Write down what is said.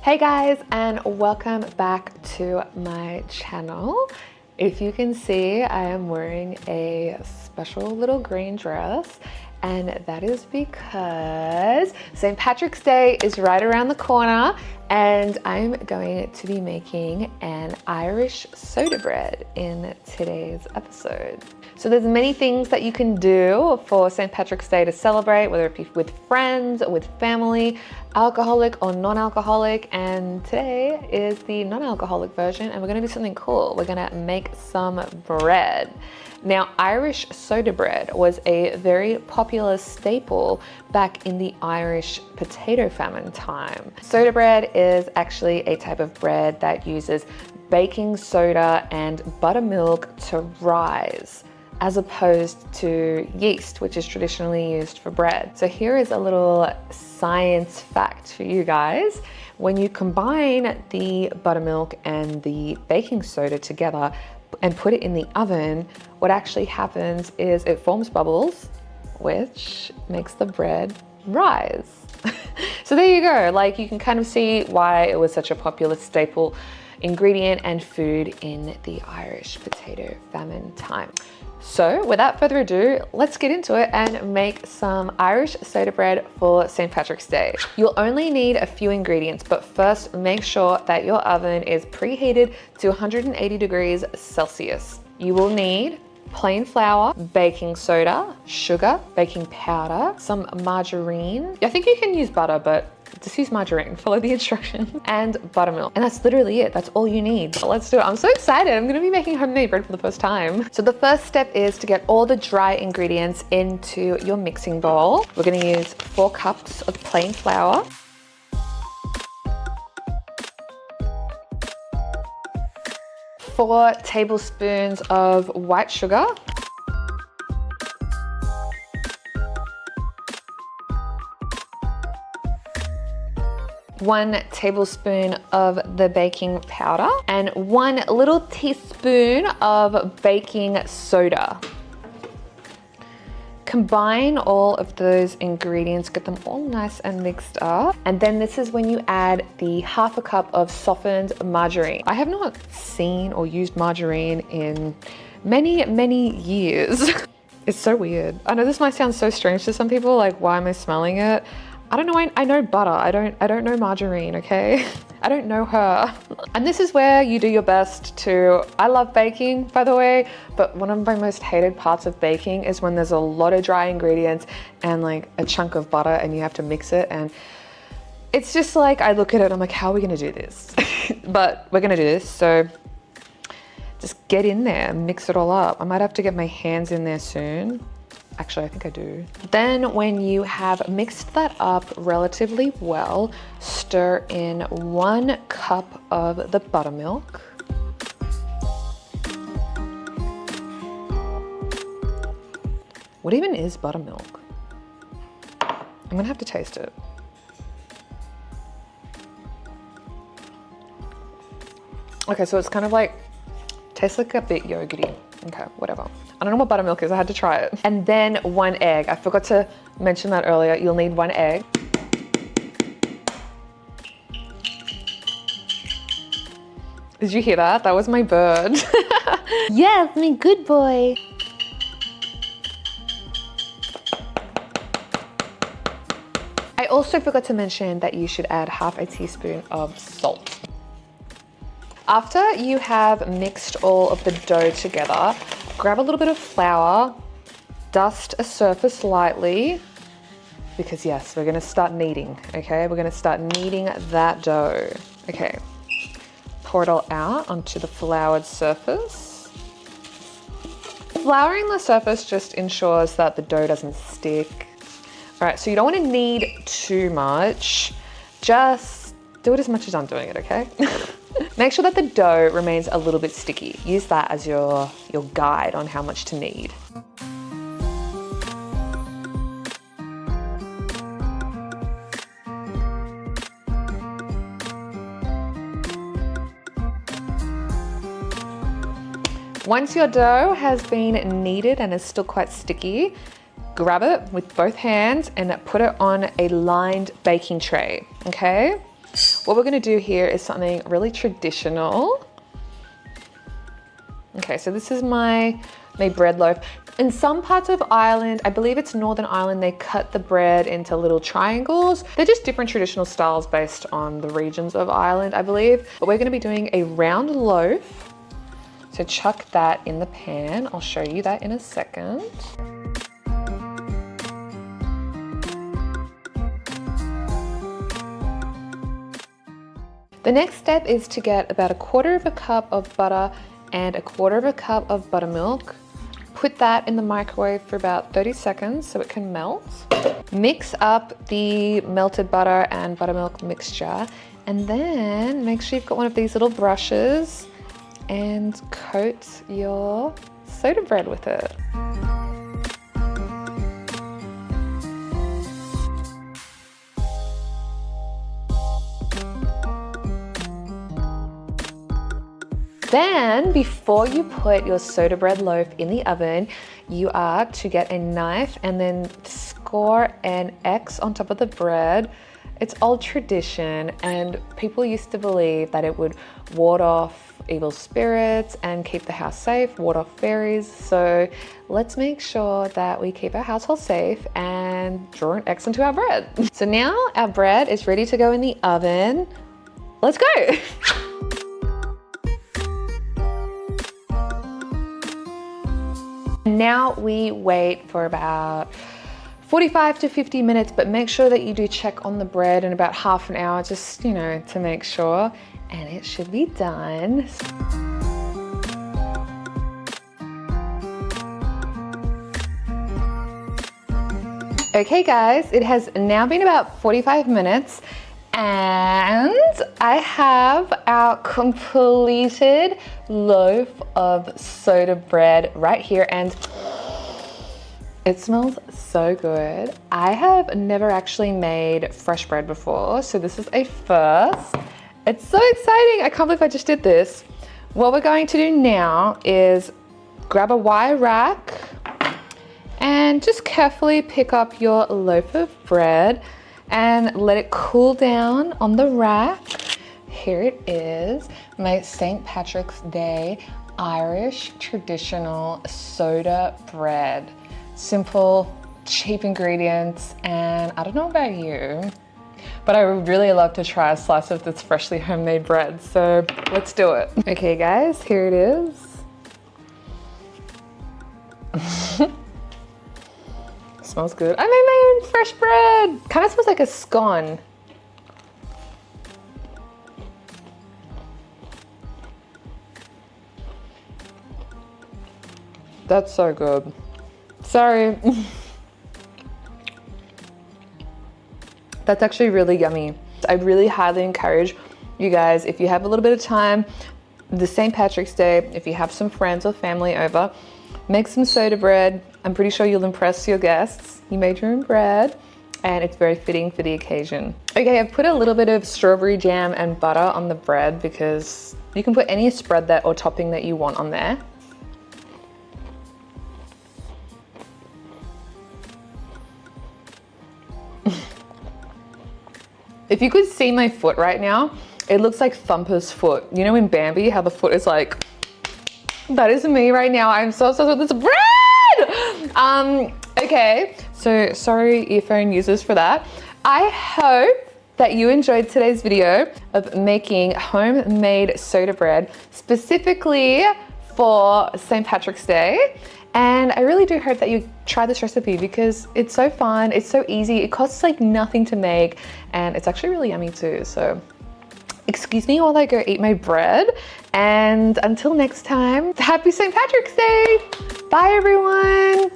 Hey guys, and welcome back to my channel. If you can see, I am wearing a special little green dress, and that is because St. Patrick's Day is right around the corner, and I'm going to be making an Irish soda bread in today's episode. So there's many things that you can do for St. Patrick's Day to celebrate, whether it be with friends, with family, alcoholic or non-alcoholic, and today is the non-alcoholic version, and we're gonna do something cool. We're gonna make some bread. Now, Irish soda bread was a very popular staple back in the Irish potato famine time. Soda bread is actually a type of bread that uses baking soda and buttermilk to rise, as opposed to yeast, which is traditionally used for bread. So here is a little science fact for you guys. When you combine the buttermilk and the baking soda together and put it in the oven, what actually happens is it forms bubbles, which makes the bread rise. So there you go. Like, you can kind of see why it was such a popular staple ingredient and food in the Irish potato famine time. So without further ado, let's get into it and make some Irish soda bread for St. Patrick's Day. You'll only need a few ingredients, but first make sure that your oven is preheated to 180 degrees Celsius. You will need plain flour, baking soda, sugar, baking powder, some margarine. I think you can use butter, but just use margarine, follow the instructions, and buttermilk. And that's literally it, that's all you need. So let's do it. I'm so excited, I'm gonna be making homemade bread for the first time. So the first step is to get all the dry ingredients into your mixing bowl. We're gonna use 4 cups of plain flour, 4 tablespoons of white sugar, 1 tablespoon of the baking powder, and 1 little teaspoon of baking soda. Combine all of those ingredients, get them all nice and mixed up. And then this is when you add the 1/2 cup of softened margarine. I have not seen or used margarine in many years. It's so weird. I know this might sound so strange to some people, like, why am I smelling it? I don't know, I know butter, I don't know margarine, okay? I don't know her. And this is where you do your best to, I love baking, by the way, but one of my most hated parts of baking is when there's a lot of dry ingredients and like a chunk of butter and you have to mix it, and it's just like, I look at it and I'm like, how are we gonna do this? But we're gonna do this, so just get in there, mix it all up. I might have to get my hands in there soon. Actually, I think I do. Then when you have mixed that up relatively well, stir in 1 cup of the buttermilk. What even is buttermilk? I'm gonna have to taste it. Okay, so it's kind of like, tastes like a bit yogurty. Okay, whatever. I don't know what buttermilk is, I had to try it. And then 1 egg. I forgot to mention that earlier. You'll need 1 egg. Did you hear that? That was my bird. Yes, my good boy. I also forgot to mention that you should add 1/2 teaspoon of salt. After you have mixed all of the dough together, grab a little bit of flour, dust a surface lightly, because yes, we're gonna start kneading, okay? We're gonna start kneading that dough. Okay, pour it all out onto the floured surface. Flouring the surface just ensures that the dough doesn't stick. All right, so you don't wanna knead too much, just do it as much as I'm doing it, okay? Make sure that the dough remains a little bit sticky. Use that as your guide on how much to knead. Once your dough has been kneaded and is still quite sticky, grab it with both hands and put it on a lined baking tray, okay? what we're gonna do here is something really traditional. Okay, so this is my bread loaf. In some parts of Ireland, I believe it's Northern Ireland, they cut the bread into little triangles. They're just different traditional styles based on the regions of Ireland, I believe. But we're gonna be doing a round loaf. So chuck that in the pan. I'll show you that in a second. The next step is to get about 1/4 cup of butter and 1/4 cup of buttermilk. Put that in the microwave for about 30 seconds so it can melt. Mix up the melted butter and buttermilk mixture, and then make sure you've got one of these little brushes and coat your soda bread with it. Then, before you put your soda bread loaf in the oven, you are to get a knife and then score an X on top of the bread. It's old tradition, and people used to believe that it would ward off evil spirits and keep the house safe, ward off fairies. So let's make sure that we keep our household safe and draw an X onto our bread. So now our bread is ready to go in the oven. Let's go. Now we wait for about 45 to 50 minutes, but make sure that you do check on the bread in about half an hour, just, you know, to make sure, and it should be done. Okay guys, it has now been about 45 minutes and I have our completed loaf of soda bread right here, and it smells so good. I have never actually made fresh bread before, so this is a first. It's so exciting. I can't believe I just did this. What we're going to do now is grab a wire rack and just carefully pick up your loaf of bread and let it cool down on the rack. Here it is, my St. Patrick's Day Irish traditional soda bread. Simple, cheap ingredients, and I don't know about you, but I would really love to try a slice of this freshly homemade bread, so let's do it. Okay guys, here it is. Smells good. I made my own fresh bread. Kind of smells like a scone. That's so good. Sorry. That's actually really yummy. I really highly encourage you guys, if you have a little bit of time, this St. Patrick's Day, if you have some friends or family over, make some soda bread. I'm pretty sure you'll impress your guests. You made your own bread and it's very fitting for the occasion. Okay, I've put a little bit of strawberry jam and butter on the bread because you can put any spread that or topping that you want on there. If you could see my foot right now, it looks like Thumper's foot. You know in Bambi, how the foot is like, that is me right now. I'm so obsessed with this bread. Okay, so sorry earphone users for that. I hope that you enjoyed today's video of making homemade soda bread specifically for St. Patrick's Day. And I really do hope that you try this recipe because it's so fun, it's so easy, it costs like nothing to make, and it's actually really yummy too. So excuse me while I go eat my bread, and until next time, happy St. Patrick's Day. Bye everyone.